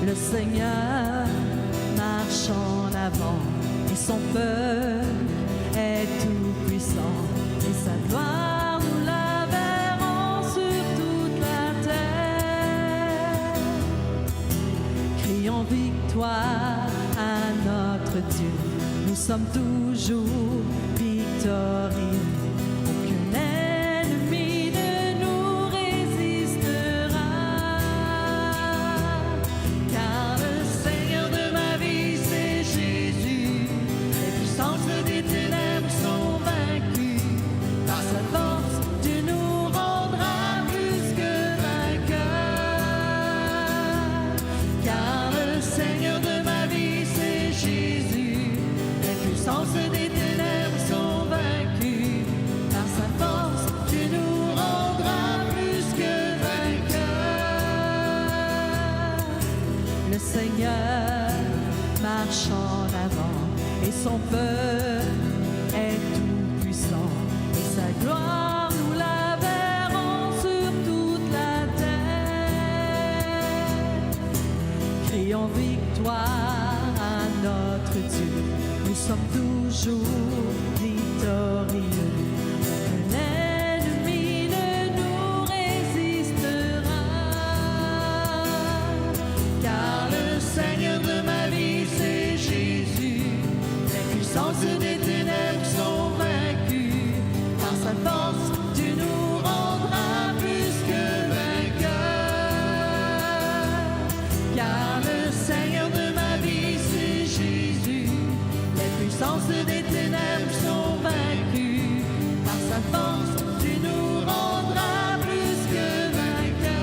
Le Seigneur marche en avant et son peuple est tout puissant et sa gloire nous la verrons sur toute la terre. Crions victoire à notre Dieu, nous sommes toujours victorieux. Aucun ennemi ne nous résistera, car le Seigneur de ma vie c'est Jésus. Les puissances des ténèbres sont vaincues, par sa force Dieu nous rendra plus que vainqueurs. Car le Seigneur de ma vie c'est Jésus. Les puissances des ténèbres sont vaincues, par sa force Dieu nous rendra plus que vainqueurs. Le Seigneur marche en avant et son peuple est tout puissant et sa gloire nous la verrons sur toute la terre. Crions victoire à notre Dieu, nous sommes toujours victorieux. Un ennemi ne nous résistera, car le Seigneur de ma vie c'est Jésus. Les puissances des ténèbres sont vaincues, par sa force Dieu nous rendra plus que vainqueurs. Car le Seigneur de ma vie c'est Jésus. Les puissances des ténèbres sont vaincues, par sa force Dieu nous rendra plus que vainqueurs.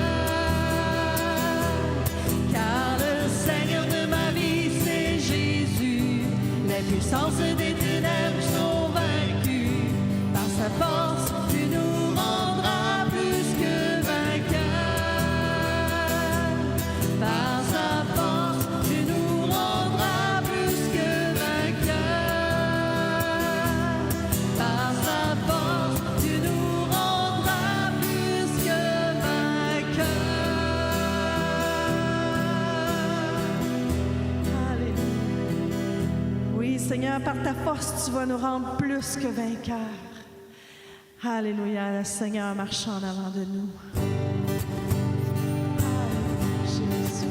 Car le Seigneur de ma vie c'est Jésus. Les puissances des ténèbres sont vaincues, par sa force Dieu nous rendra plus que vainqueurs. Par sa force Dieu nous rendra plus que vainqueurs. Par sa force Dieu nous rendra plus que vainqueurs. Alléluia. Oui, Seigneur, par ta force, tu vas nous rendre plus que vainqueurs. Alléluia, le Seigneur marche en avant de nous. Alléluia, Jésus.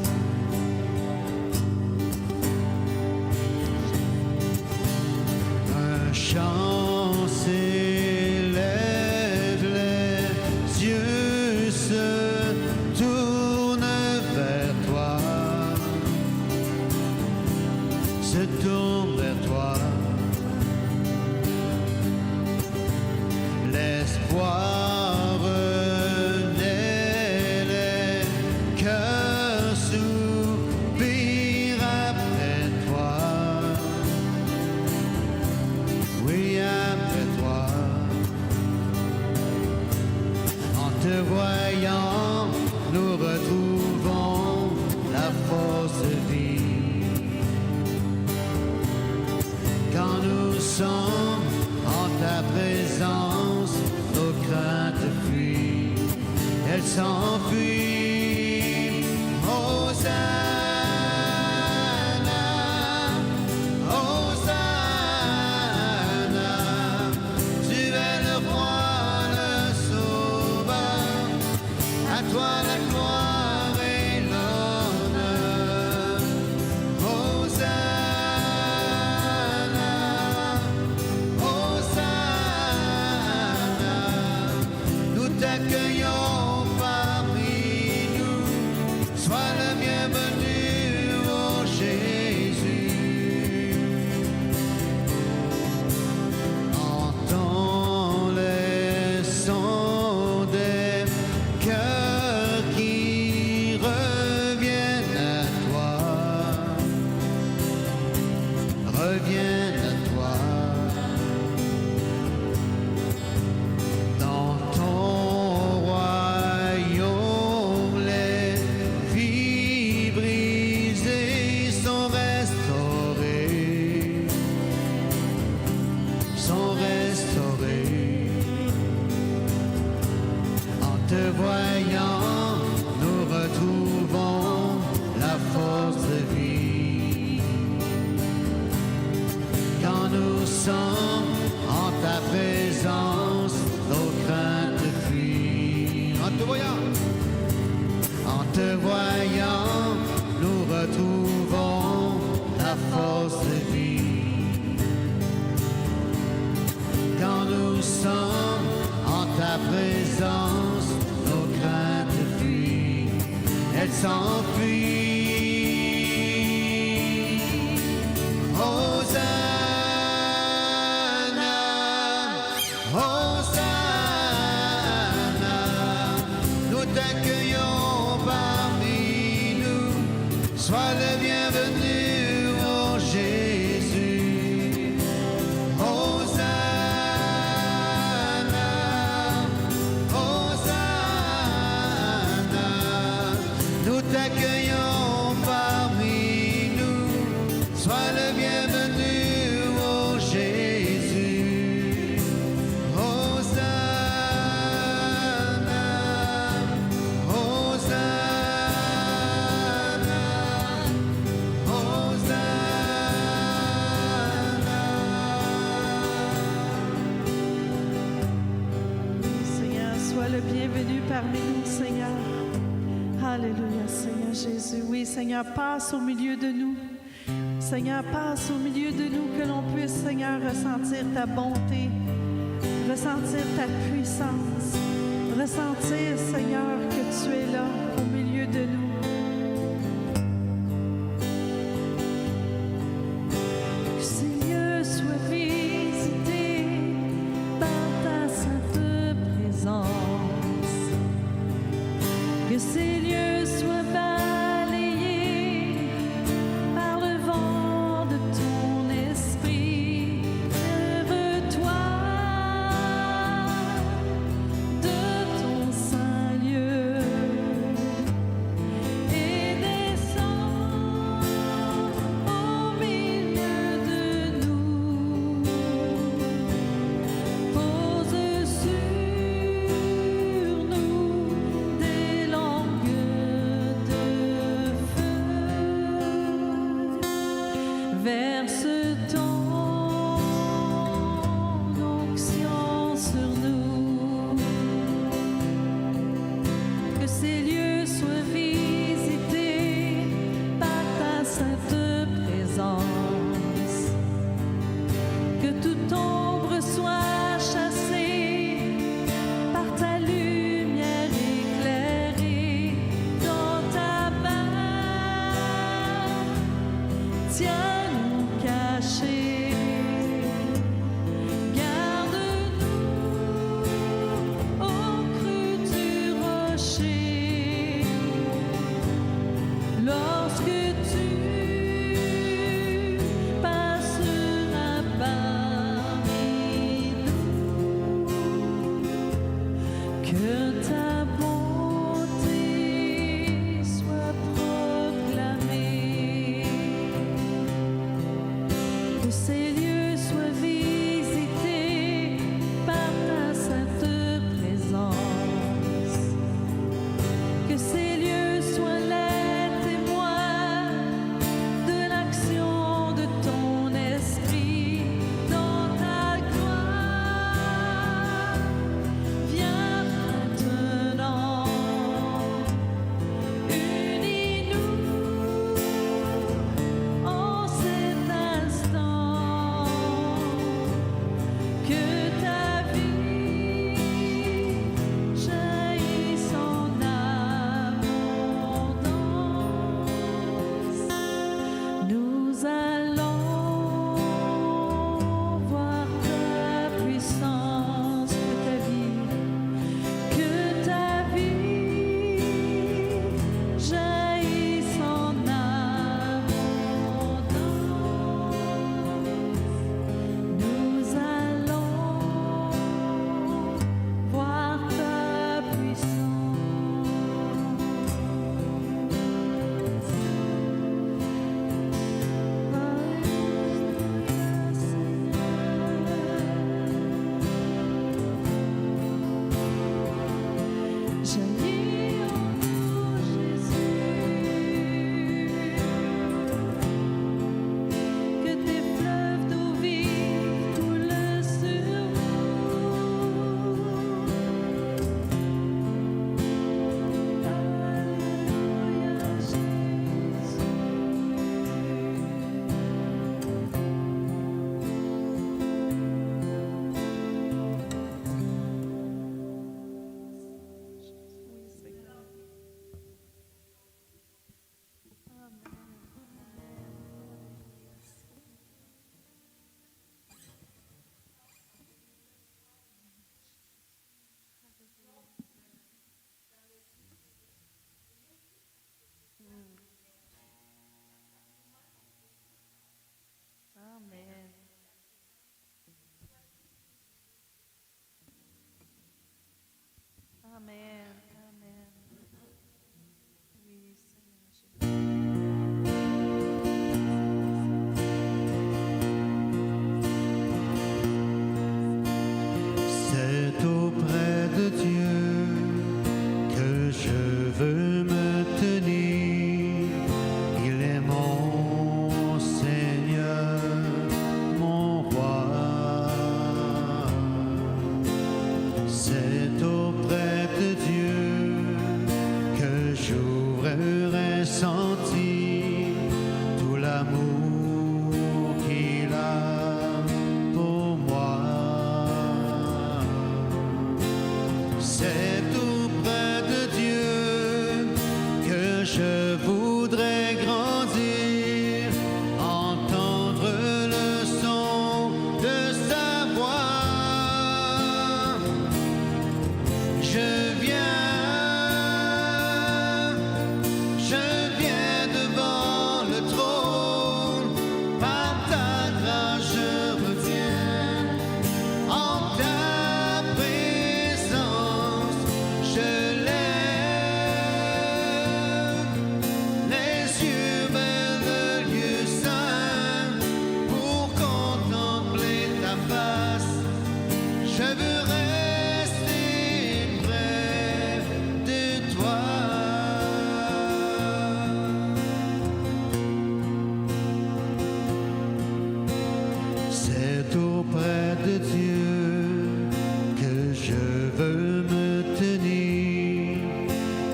Un chant s'élève, les yeux se tournent vers toi, se tournent vers toi. L'espoir renaît, les cœurs soupirent après toi. Oui, après toi. En te voyant, nous retrouvons la force de vie. Quand nous sommes en ta présence, nos craintes fuient, elles s'enfuient. Hosanna, Hosanna, tu es le roi, le sauveur, à toi la gloire et l'honneur. Hosanna, Hosanna, nous t'accueillons parmi nous. Sois le bienvenu, ô Jésus. Entends les sons des cœurs qui reviennent à toi. Reviennent à toi. Dans ton royaume, les vies brisées sont restaurées, sont restaurées. En te voyant, nous retrouvons la force présence, nos craintes fuient, elles s'enfuient. Hosanna, Hosanna, nous t'accueillons parmi nous, sois le bienvenu, oh Jésus. Hosanna, Hosanna, nous t'accueillons parmi nous, sois le bienvenu, oh Jésus. Hosanna, Hosanna, Seigneur, sois le bienvenu parmi nous, Seigneur. Alléluia, Seigneur Jésus. Oui, Seigneur, passe au milieu de nous. Seigneur, passe au milieu de nous, que l'on puisse, Seigneur, ressentir ta bonté, ressentir ta puissance, ressentir, Seigneur, que tu es là au milieu de nous. Que ces lieux soient visités par ta sainte présence. Que ces lieux soient balayés par le vent de ton esprit. Lève-toi de ton saint lieu et descends au milieu de nous. Pose sur nous des langues de feu. Verse ton onction sur nous. Que ces lieux soient visités par ta sainte présence. Que toute ombre soit chassée par ta lumière éclairée dans ta main. Tiens-nous cachés, garde-nous au creux du rocher. Lorsque tu passeras parmi nous, que ta bonté soit proclamée. Que ces lieux soient visités par ta sainte présence. Que ces lieux soient les témoins de l'action de ton esprit dans ta gloire. Viens bientôt. C'est auprès de Dieu que j'ouvrirai sentir tout l'amour qu'il a pour moi. C'est auprès de Dieu que je voudrais grandir, entendre le son de sa voix. Je viens devant le trône, par ta grâce je me tiens, en ta présence je lève les yeux vers le lieu saint pour contempler ta face. Je veux rester près de toi. C'est auprès de Dieu que je veux me tenir.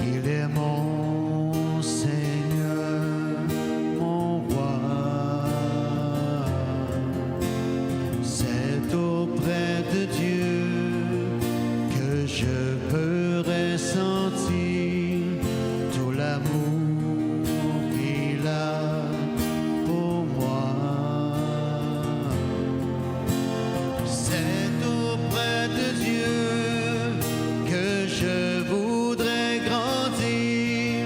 Il est mon Seigneur, mon roi. C'est auprès de Dieu que je peux ressentir tout l'amour qu'il a pour moi. C'est auprès de Dieu que je voudrais grandir,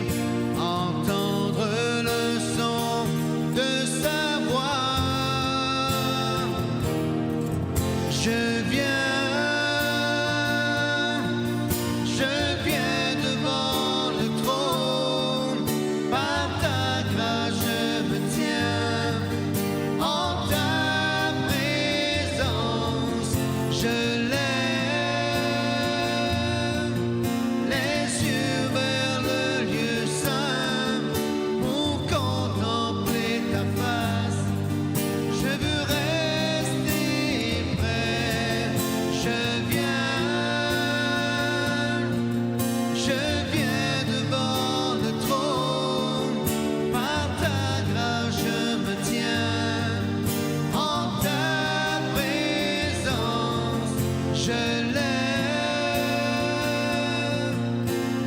entendre le son de sa voix. Je viens devant le trône, par ta grâce je me tiens, en ta présence je lève les yeux vers le lieu saint pour contempler ta face. Je veux rester près. Je viens devant le trône, par ta grâce je me tiens, en ta présence je lève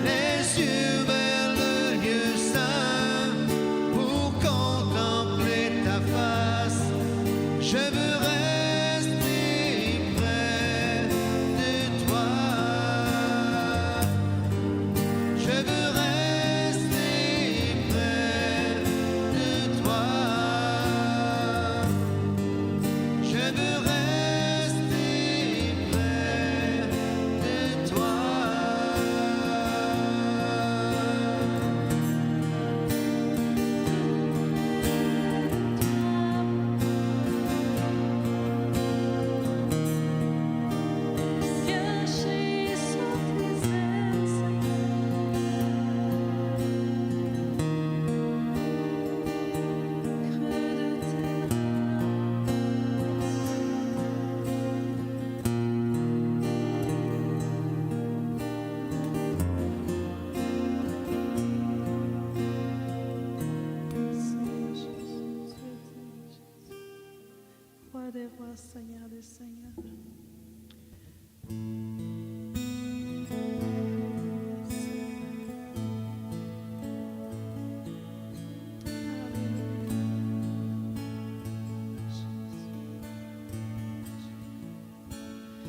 les yeux vers le lieu saint pour contempler ta face. Je veux rester près de toi. Je veux rester près de toi. Je veux rester près de toi. Caché sous tes ailes, creux de tes Roi des rois, Seigneur des seigneurs.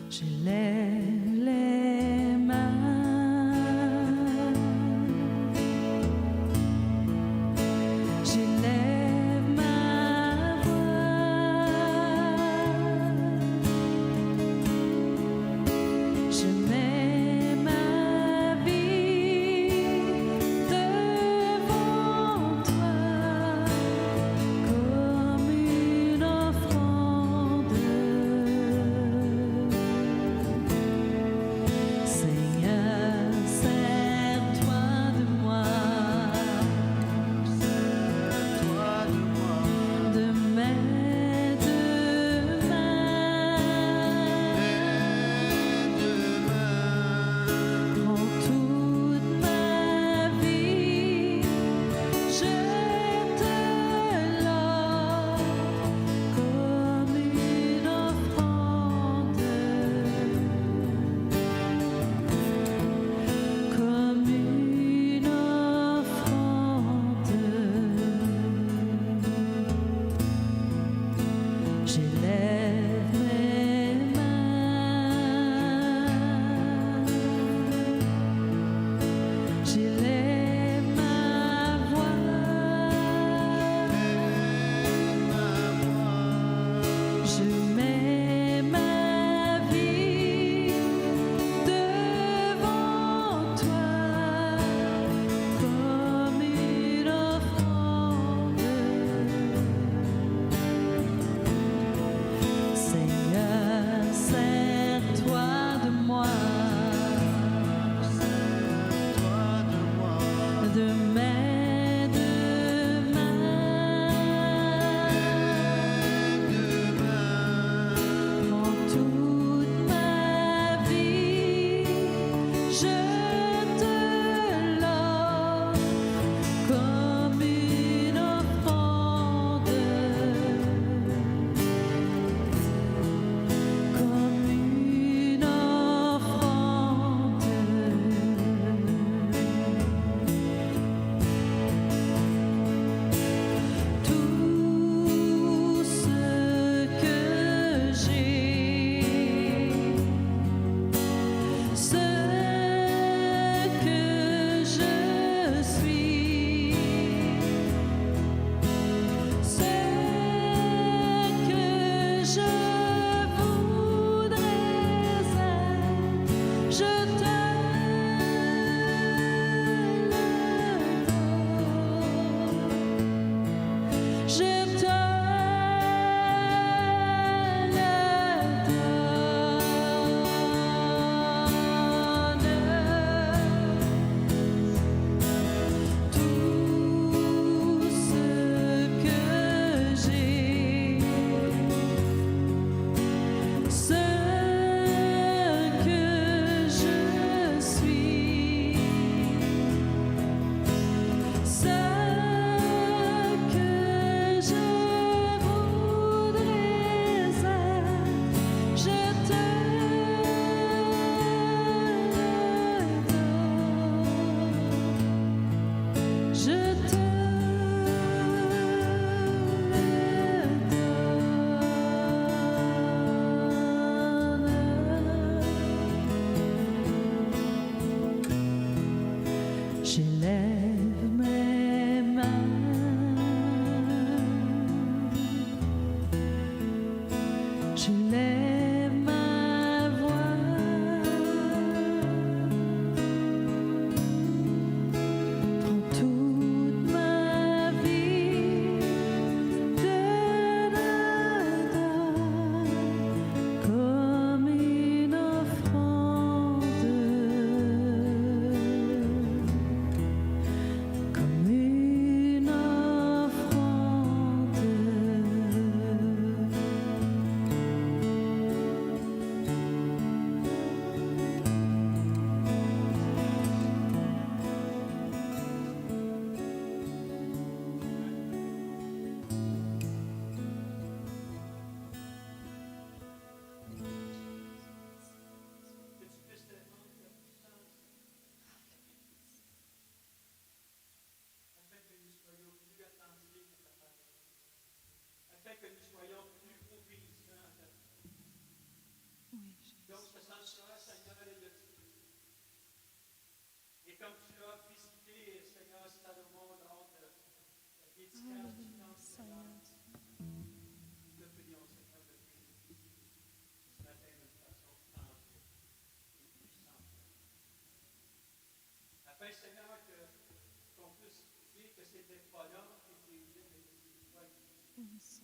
Je lève les mains, j'élève ma voix, je mets ma vie devant toi comme une offrande.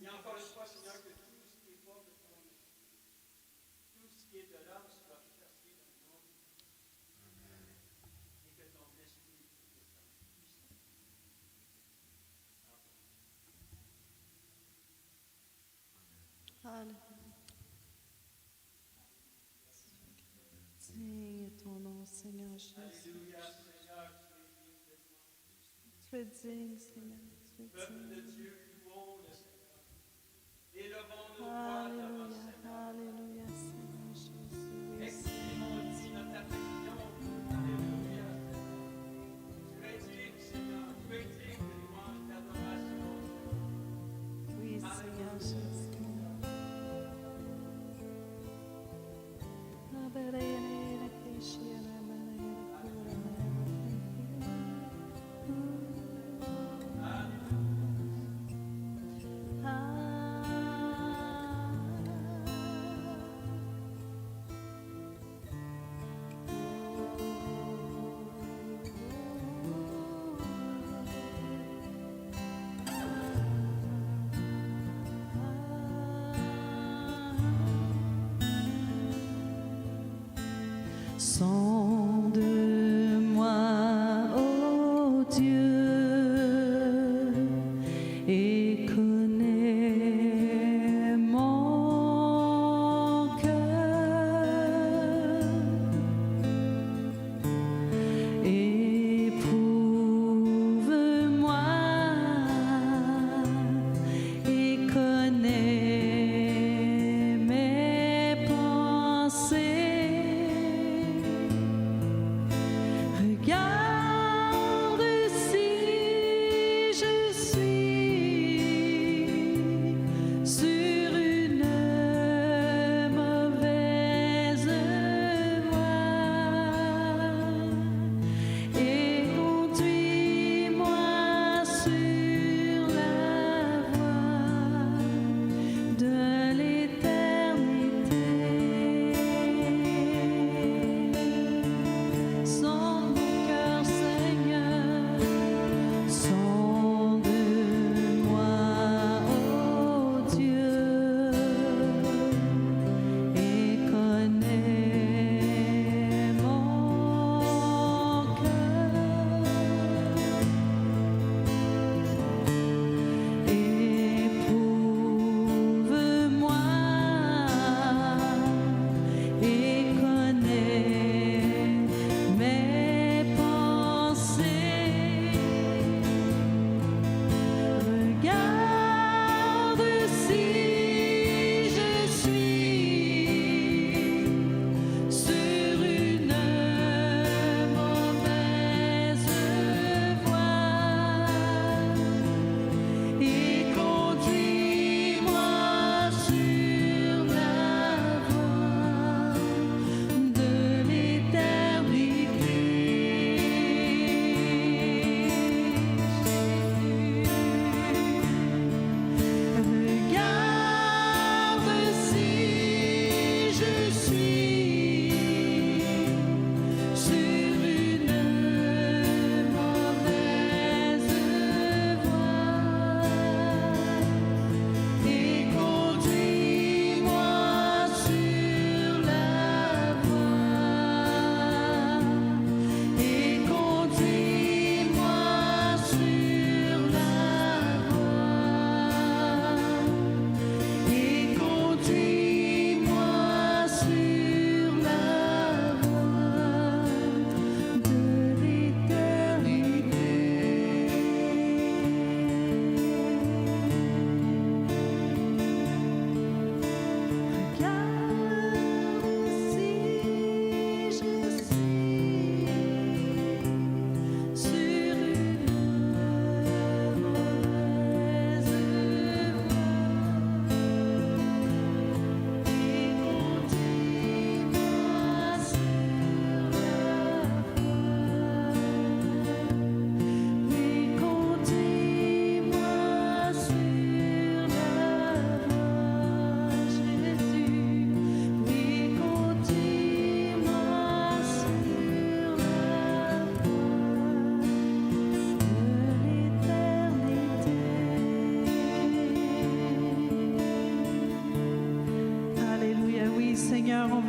Et encore une fois, Seigneur, que tout ce qui est pas de ton tout ce qui est de l'homme soit chassé dans le nom de Jésus. Et que ton esprit descende puissamment. Alléluia. Digne est ton nom, Seigneur Jésus. Alléluia, Seigneur, Tu es digne, Seigneur. Tu es peuple de digne. Dieu, louons le Seigneur. Élevons nos voix devant le Seigneur. Alléluia, Seigneur Jésus. Oui, Exprimons ici notre affection. Alléluia. Tu es digne, Seigneur. Tu es digne de louange, d'adoration. oui, Seigneur Jésus. Sonde-moi, ô Dieu, et connais mon cœur.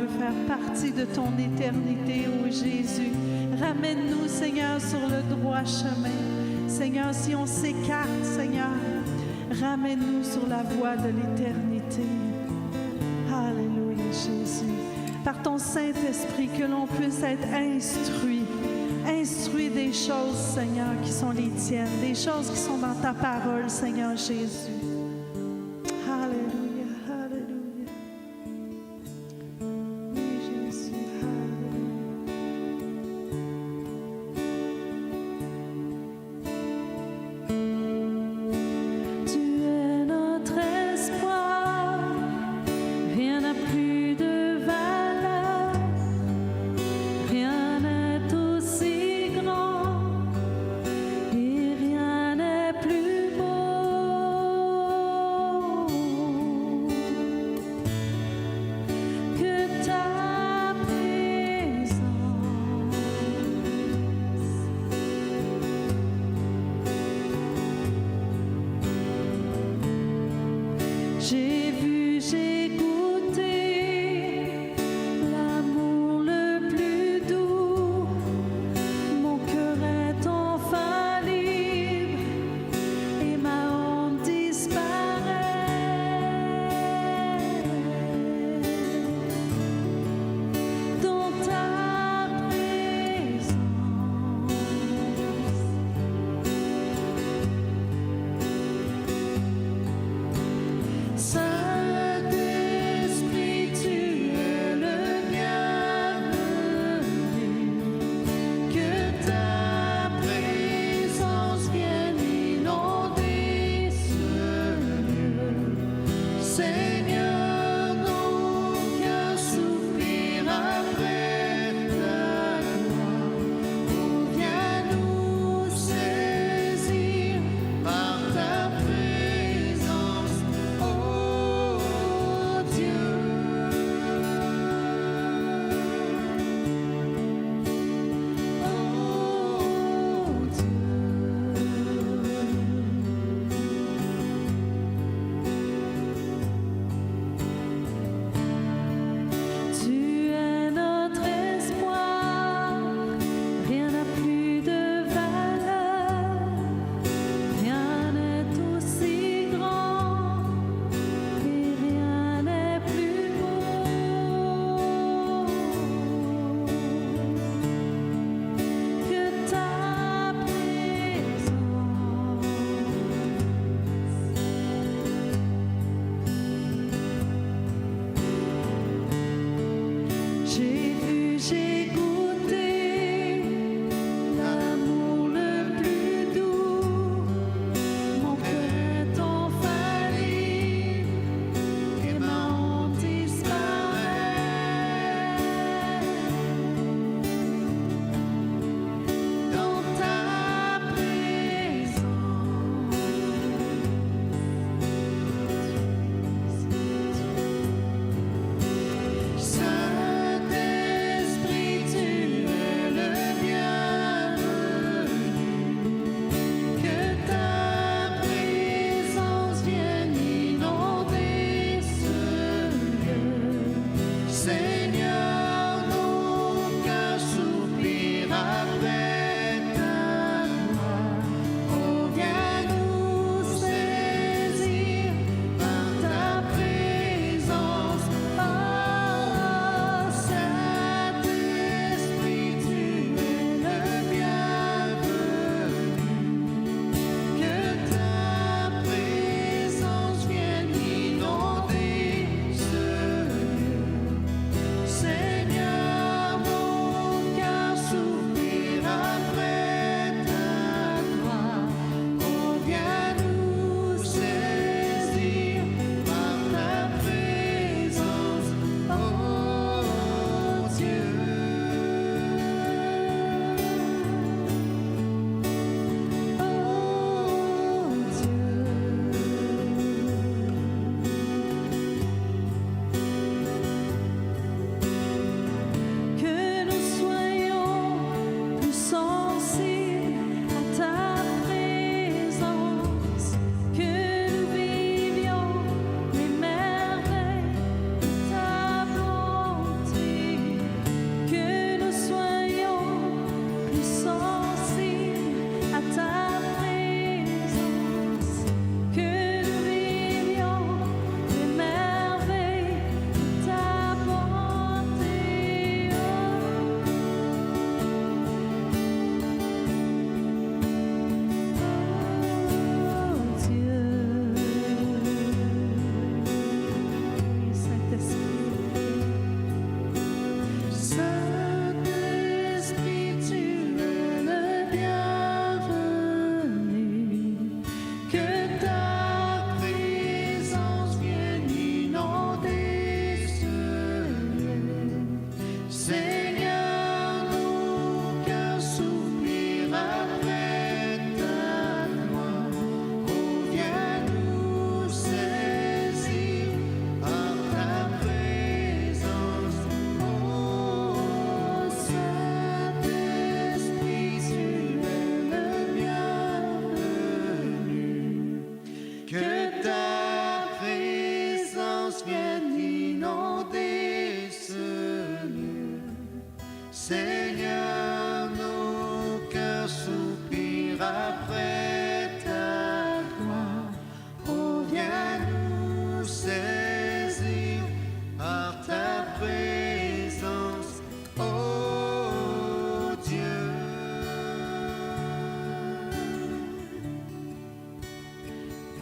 veut faire partie de ton éternité, ô Jésus. Ramène-nous, Seigneur, sur le droit chemin. Seigneur, si on s'écarte, Seigneur, ramène-nous sur la voie de l'éternité. Alléluia, Jésus. Par ton Saint-Esprit, que l'on puisse être instruit des choses, Seigneur, qui sont les tiennes, des choses qui sont dans ta parole, Seigneur Jésus. Alléluia, alléluia. Oui, Jésus, alléluia. Tu es notre espoir, rien n'a plus de valeur, rien n'est aussi grand et rien n'est plus beau que ta présence. J'ai vu, j'ai goûté l'amour le plus doux. Mon cœur est enfin libre et ma honte disparaît. Dans ta présence, Saint-Esprit, tu es le bienvenu. Que ta présence vienne inonder ce lieu. Seigneur, nos cœurs soupirent après ta gloire. Oh, viens nous saisir par ta présence, oh Dieu. Tu es notre espoir, rien n'a plus de valeur, rien n'est aussi grand et rien n'est plus beau que ta présence. J'ai vu, j'ai goûté l'amour le plus doux. Mon cœur est enfin libre et ma honte disparaît. Dans ta présence, Saint-Esprit, tu es le bienvenu. Que ta présence vienne inonder ce lieu. Seigneur, nos cœurs soupirent après ta gloire. Oh, viens nous saisir par ta présence, oh Saint-Esprit, tu es le bienvenu. Que ta présence vienne inonder ce lieu. Seigneur, nos cœurs soupirent Seigneur, nos cœurs soupirent après ta gloire. Oh, viens nous saisir par ta présence, oh Dieu.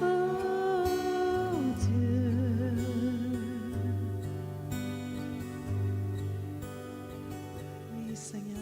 Oh Dieu. Oui, Seigneur.